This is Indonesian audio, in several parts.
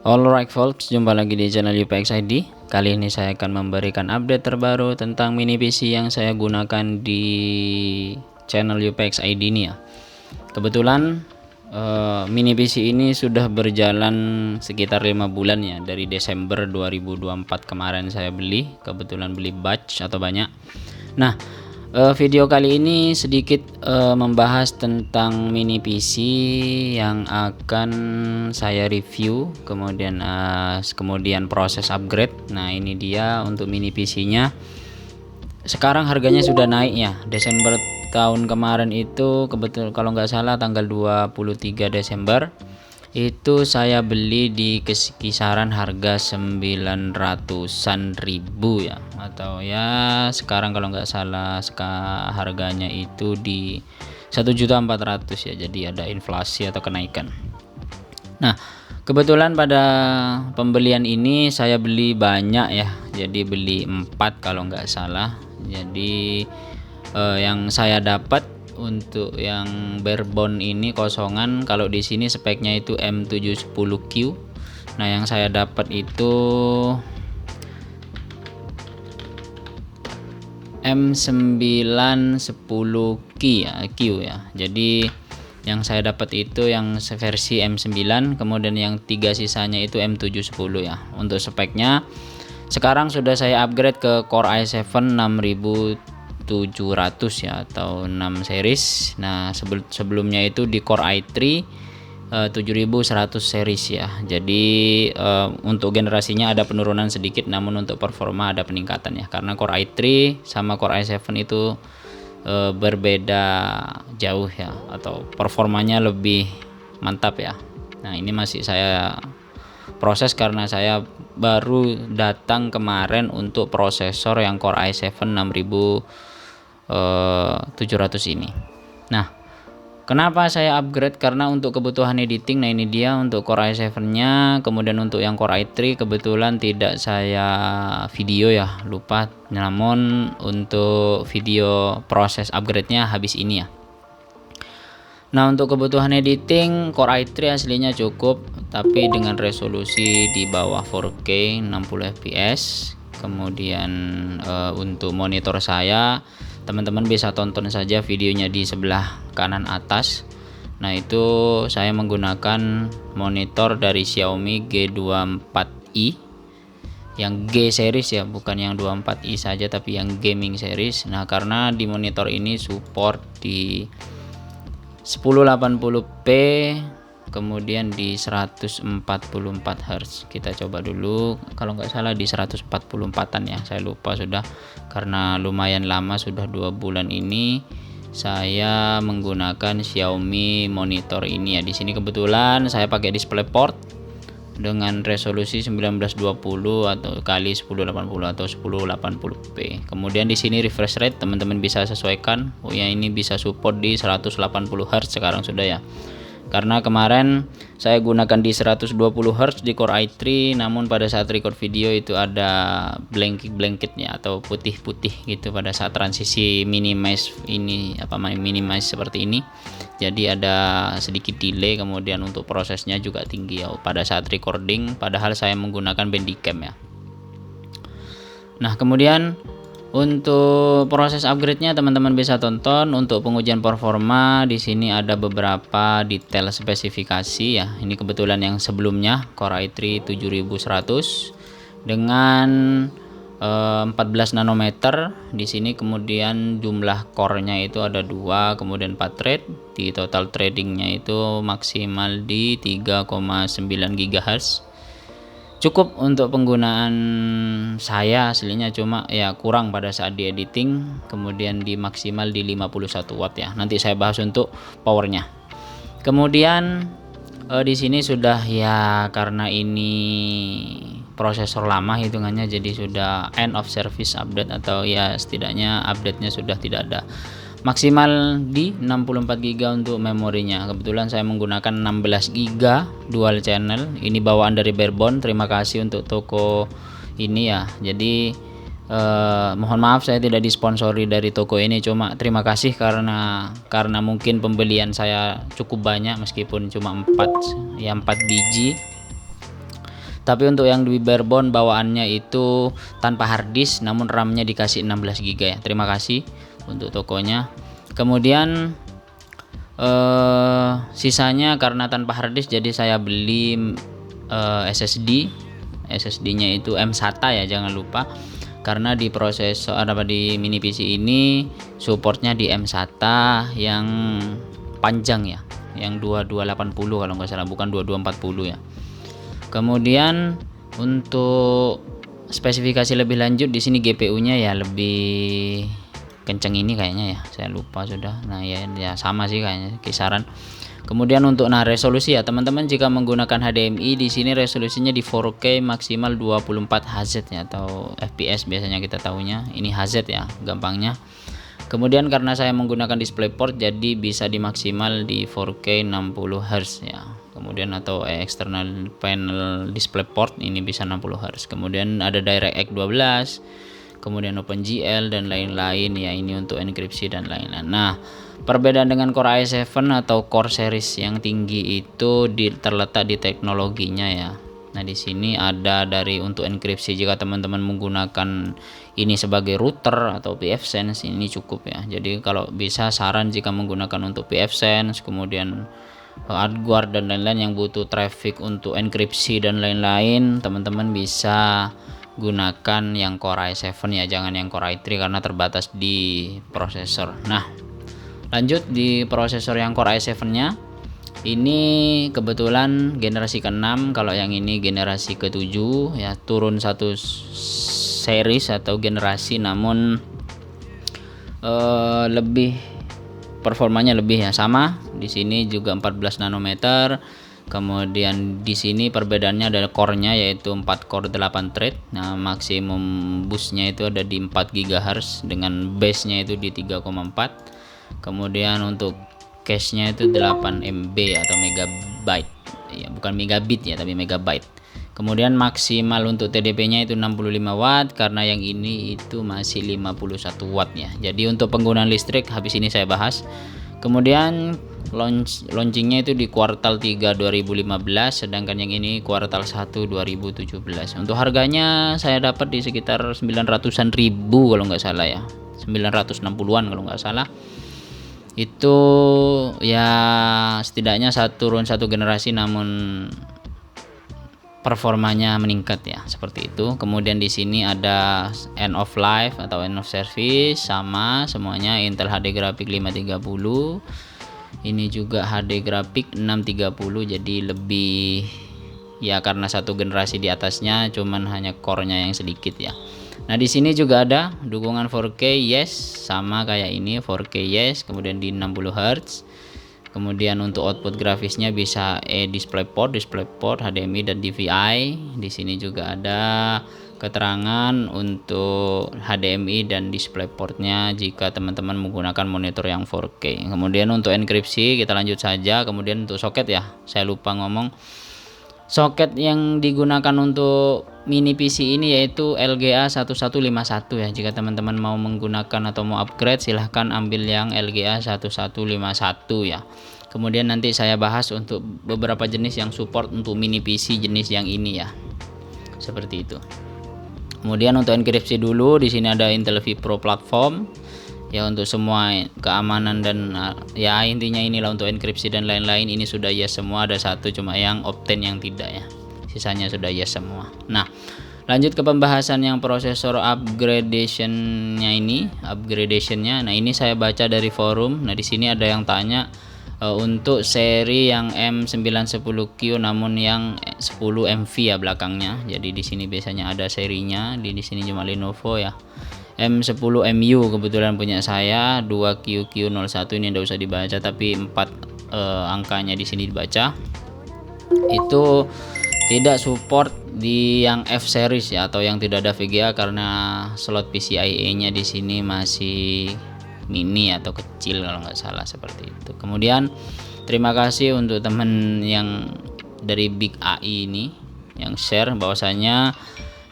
Alright folks, jumpa lagi di channel UPX ID. Kali ini saya akan memberikan update terbaru tentang mini PC yang saya gunakan di channel UPX ID ini ya. Kebetulan mini PC ini sudah berjalan sekitar 5 bulan ya. Dari Desember 2024 kemarin saya beli. Kebetulan beli batch atau banyak. Nah, video kali ini sedikit membahas tentang mini PC yang akan saya review, kemudian proses upgrade. Nah, ini dia untuk mini PC-nya. Sekarang harganya sudah naik ya. Desember tahun kemarin itu kebetulan kalau nggak salah tanggal 23 Desember itu saya beli di kisaran harga 900-an ribu ya, atau ya sekarang kalau nggak salah harganya itu di 1.400.000 ya, jadi ada inflasi atau kenaikan. Nah, kebetulan pada pembelian ini saya beli banyak ya, jadi beli 4 kalau nggak salah. Jadi yang saya dapat untuk yang barebone ini kosongan, kalau di sini speknya itu M710Q. Nah, yang saya dapat itu M910Q ya. Jadi yang saya dapat itu yang versi M9, kemudian yang 3 sisanya itu M710 ya. Untuk speknya sekarang sudah saya upgrade ke Core i7 6700 ya, atau 6 series. Nah, sebelumnya itu di Core i3 7100 series ya. Jadi untuk generasinya ada penurunan sedikit, namun untuk performa ada peningkatan ya, karena Core i3 sama Core i7 itu berbeda jauh ya, atau performanya lebih mantap ya. Nah, ini masih saya proses karena saya baru datang kemarin untuk prosesor yang Core i7 6700 ini. Nah, kenapa saya upgrade? Karena untuk kebutuhan editing. Nah, ini dia untuk Core i7 nya. Kemudian untuk yang Core i3 kebetulan tidak saya video ya, lupa. Namun untuk video proses upgrade nya habis ini ya. Nah, untuk kebutuhan editing Core i3 aslinya cukup, tapi dengan resolusi di bawah 4K 60 fps. Kemudian untuk monitor saya, teman-teman bisa tonton saja videonya di sebelah kanan atas. Nah, itu saya menggunakan monitor dari Xiaomi G24i, yang G series ya, bukan yang 24i saja tapi yang gaming series. Nah, karena di monitor ini support di 1080p, kemudian di 144 Hz. Kita coba dulu, kalau nggak salah di 144an ya, saya lupa sudah, karena lumayan lama, sudah 2 bulan ini saya menggunakan Xiaomi monitor ini ya. Di sini kebetulan saya pakai DisplayPort dengan resolusi 1920 atau kali 1080 atau 1080p. Kemudian di sini refresh rate teman-teman bisa sesuaikan. Oh ya, ini bisa support di 180 Hz sekarang sudah ya. Karena kemarin saya gunakan di 120 Hz di Core i3, namun pada saat record video itu ada blanketnya atau putih-putih gitu pada saat transisi minimize seperti ini. Jadi ada sedikit delay, kemudian untuk prosesnya juga tinggi ya pada saat recording, padahal saya menggunakan Bandicam ya. Nah, kemudian untuk proses upgrade-nya teman-teman bisa tonton. Untuk pengujian performa di sini ada beberapa detail spesifikasi ya. Ini kebetulan yang sebelumnya Core i3 7100 dengan 14 nanometer di sini. Kemudian jumlah core-nya itu ada 2, kemudian 4 thread. Di total threading-nya itu maksimal di 3,9 GHz. Cukup untuk penggunaan saya aslinya, cuma ya kurang pada saat di editing. Kemudian di maksimal di 51 watt ya. Nanti saya bahas untuk powernya. Kemudian di sini sudah ya, karena ini prosesor lama hitungannya, jadi sudah end of service update, atau ya setidaknya update-nya sudah tidak ada. Maksimal di 64 GB untuk memorinya. Kebetulan saya menggunakan 16 GB dual channel. Ini bawaan dari barebone. Terima kasih untuk toko ini ya. Jadi mohon maaf saya tidak disponsori dari toko ini, cuma terima kasih karena mungkin pembelian saya cukup banyak meskipun cuma 4 biji. Tapi untuk yang di barebone bawaannya itu tanpa harddisk namun RAM-nya dikasih 16 GB ya. Terima kasih untuk tokonya. Kemudian sisanya karena tanpa harddisk jadi saya beli SSD-nya itu M-SATA ya, jangan lupa. Karena di prosesor di mini PC ini supportnya di M-SATA yang panjang ya, yang 2280 kalau nggak salah, bukan 2240 ya. Kemudian untuk spesifikasi lebih lanjut di sini GPU-nya ya lebih kenceng ini kayaknya ya, saya lupa sudah. Nah ya sama sih kayaknya kisaran. Kemudian untuk resolusi ya teman-teman, jika menggunakan HDMI di sini resolusinya di 4K maksimal 24 Hz ya, atau FPS biasanya kita tahunya. Ini Hz ya gampangnya. Kemudian karena saya menggunakan DisplayPort jadi bisa dimaksimal di 4K 60 Hz ya. Kemudian atau external panel DisplayPort ini bisa 60 Hz. Kemudian ada DirectX 12, kemudian OpenGL dan lain-lain ya, ini untuk enkripsi dan lain-lain. Nah, perbedaan dengan Core i7 atau Core series yang tinggi itu terletak di teknologinya ya. Nah, di sini ada dari untuk enkripsi, jika teman-teman menggunakan ini sebagai router atau pfSense ini cukup ya. Jadi kalau bisa saran jika menggunakan untuk pfSense, kemudian AdGuard dan lain-lain yang butuh traffic untuk enkripsi dan lain-lain, teman-teman bisa gunakan yang Core i7 ya, jangan yang Core i3 karena terbatas di prosesor. Nah, lanjut di prosesor yang Core i7-nya ini kebetulan generasi ke-6, kalau yang ini generasi ke-7 ya, turun satu series atau generasi, namun lebih performanya lebih ya, sama di sini juga 14 nanometer. Kemudian di sini perbedaannya adalah core-nya yaitu 4 core 8 thread. Nah, maksimum boost-nya itu ada di 4 GHz dengan base-nya itu di 3,4. Kemudian untuk cache-nya itu 8 MB atau megabyte ya, bukan megabit ya tapi megabyte. Kemudian maksimal untuk TDP-nya itu 65 watt, karena yang ini itu masih 51 watt ya. Jadi untuk penggunaan listrik habis ini saya bahas. Kemudian launchingnya itu di kuartal 3 2015, sedangkan yang ini kuartal 1 2017. Untuk harganya saya dapat di sekitar 900-an ribu kalau nggak salah ya, 960-an kalau nggak salah. Itu ya setidaknya turun satu generasi namun performanya meningkat ya, seperti itu. Kemudian di sini ada end of life atau end of service, sama semuanya Intel HD Graphic 530. Ini juga HD Graphic 630, jadi lebih ya karena satu generasi di atasnya, cuman hanya core-nya yang sedikit ya. Nah, di sini juga ada dukungan 4K yes, sama kayak ini 4K yes, kemudian di 60 Hz. Kemudian untuk output grafisnya bisa DisplayPort, HDMI dan DVI. Di sini juga ada keterangan untuk HDMI dan DisplayPort-nya jika teman-teman menggunakan monitor yang 4K. Kemudian untuk enkripsi kita lanjut saja. Kemudian untuk soket ya, saya lupa ngomong. Soket yang digunakan untuk mini PC ini yaitu LGA 1151 ya. Jika teman-teman mau menggunakan atau mau upgrade, silahkan ambil yang LGA 1151 ya. Kemudian nanti saya bahas untuk beberapa jenis yang support untuk mini PC jenis yang ini ya. Seperti itu. Kemudian untuk enkripsi dulu, di sini ada Intel vPro platform ya, untuk semua keamanan dan ya intinya inilah untuk enkripsi dan lain-lain. Ini sudah yes semua, ada satu cuma yang Optane yang tidak ya, sisanya sudah yes semua. Nah, lanjut ke pembahasan yang prosesor upgradationnya. Nah, ini saya baca dari forum. Nah, di sini ada yang tanya untuk seri yang M910Q namun yang 10 MV ya belakangnya. Jadi di sini biasanya ada serinya, di sini cuma Lenovo ya. M10MU kebetulan punya saya, 2QQ01 ini tidak usah dibaca, tapi 4 angkanya di sini dibaca. Itu tidak support di yang F series ya, atau yang tidak ada VGA karena slot PCIe-nya di sini masih mini atau kecil kalau nggak salah, seperti itu. Kemudian terima kasih untuk teman yang dari Big AI ini yang share bahwasanya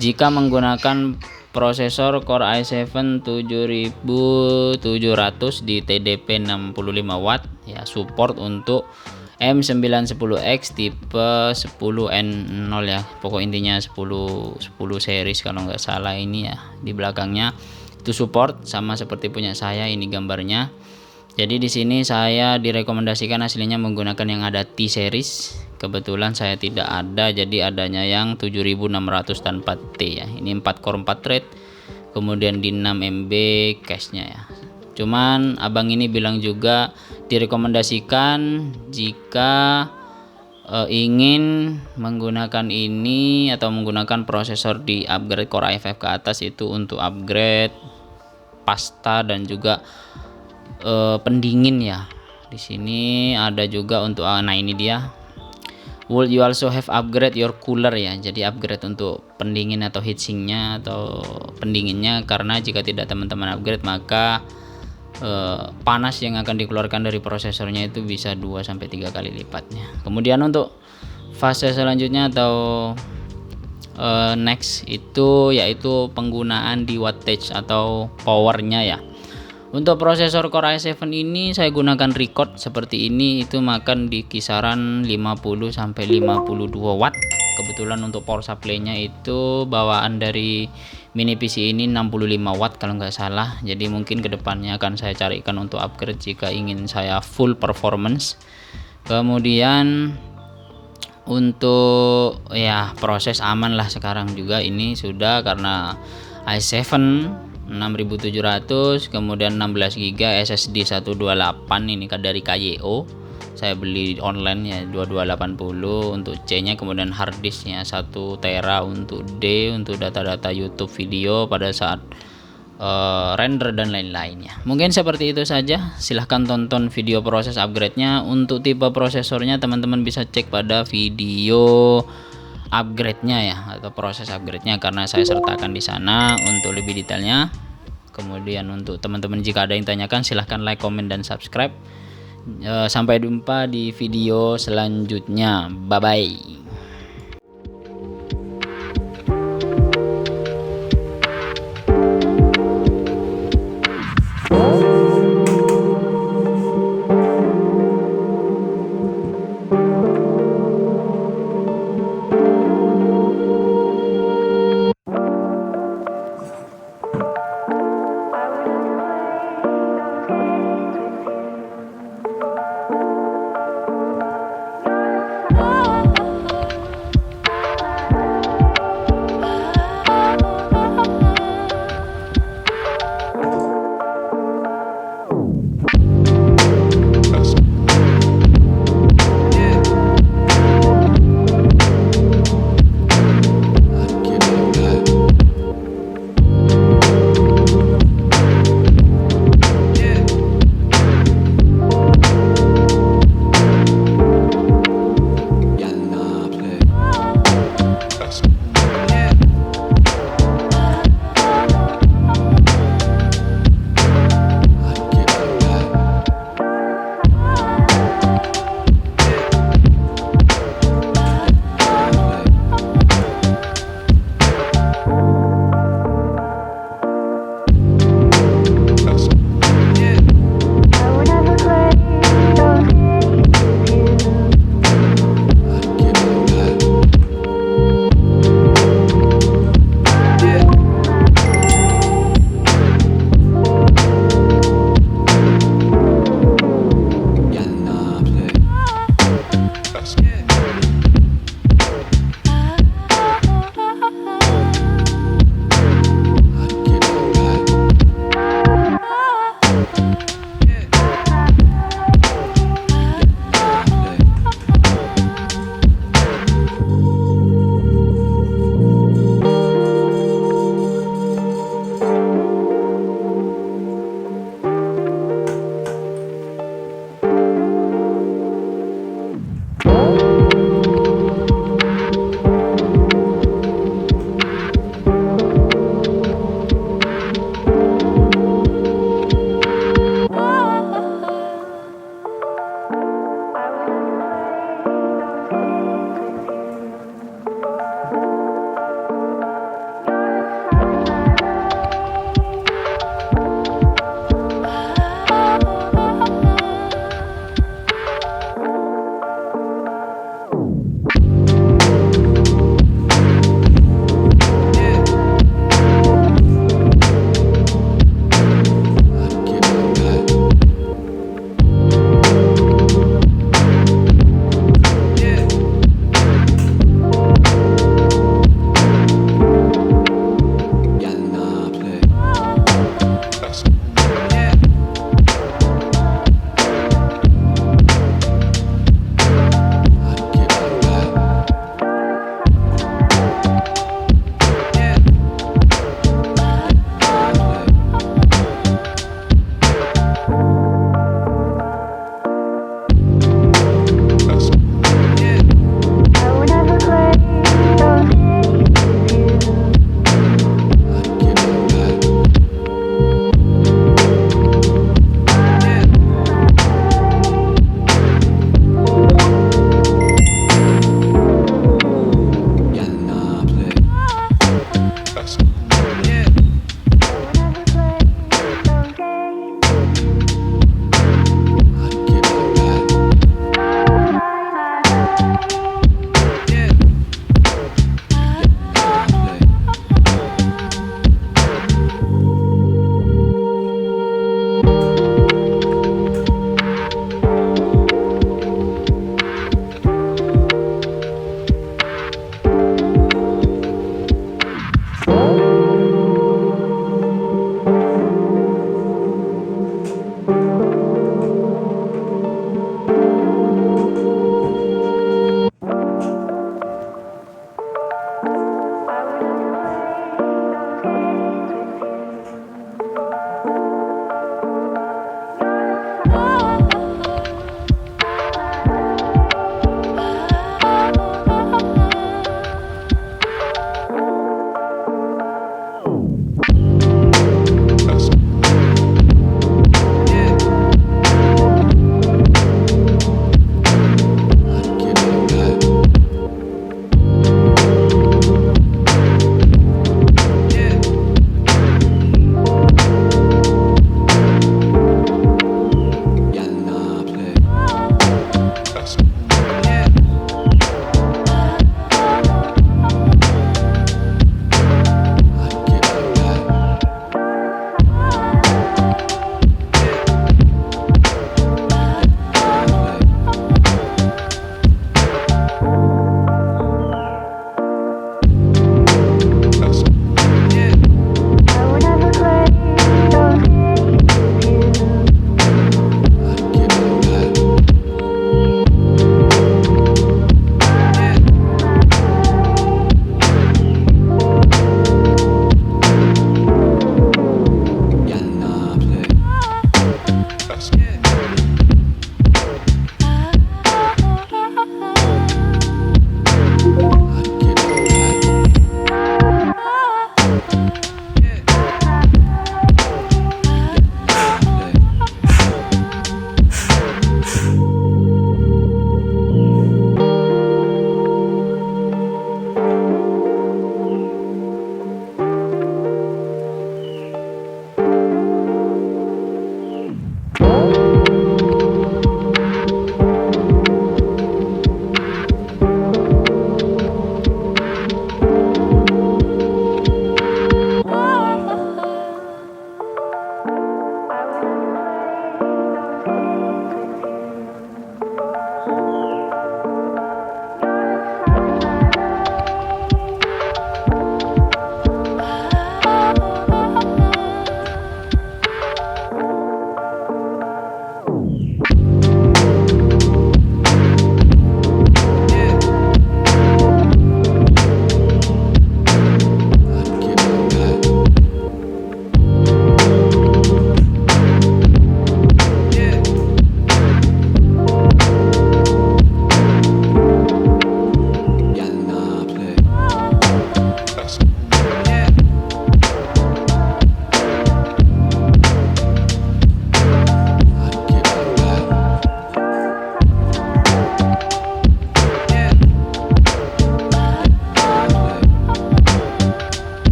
jika menggunakan prosesor Core i7 7700 di TDP 65 watt ya, support untuk M910X tipe 10N0 ya. Pokok intinya 10 series kalau nggak salah ini ya. Di belakangnya itu support sama seperti punya saya, ini gambarnya. Jadi di sini saya direkomendasikan aslinya menggunakan yang ada T series. Kebetulan saya tidak ada, jadi adanya yang 7600 tanpa T ya. Ini 4 core 4 thread. Kemudian di 6 MB cache-nya ya. Cuman abang ini bilang juga direkomendasikan jika ingin menggunakan ini atau menggunakan prosesor di upgrade Core i5 ke atas itu untuk upgrade pasta dan juga pendingin ya. Di sini ada juga untuk nah ini dia. Will you also have upgrade your cooler ya. Jadi upgrade untuk pendingin atau heatsinknya atau pendinginnya, karena jika tidak teman-teman upgrade maka panas yang akan dikeluarkan dari prosesornya itu bisa 2-3 kali lipatnya. Kemudian untuk fase selanjutnya atau next itu yaitu penggunaan di wattage atau powernya ya. Untuk prosesor Core i7 ini saya gunakan record seperti ini, itu makan di kisaran 50-52 watt. Kebetulan untuk power supply-nya itu bawaan dari mini PC ini 65 watt kalau nggak salah. Jadi mungkin kedepannya akan saya carikan untuk upgrade jika ingin saya full performance. Kemudian untuk ya proses aman lah sekarang juga ini sudah, karena i7 6700, kemudian 16 GB SSD 128 ini dari KYO. Saya beli online ya 2280 untuk C-nya, kemudian hard disknya 1 tera untuk D untuk data-data YouTube video pada saat render dan lain-lainnya. Mungkin seperti itu saja. Silahkan tonton video proses upgrade-nya. Untuk tipe prosesornya teman-teman bisa cek pada video upgrade-nya ya, atau proses upgrade-nya, karena saya sertakan di sana untuk lebih detailnya. Kemudian untuk teman-teman jika ada yang tanyakan silahkan like, comment, dan subscribe. Sampai jumpa di video selanjutnya. Bye bye.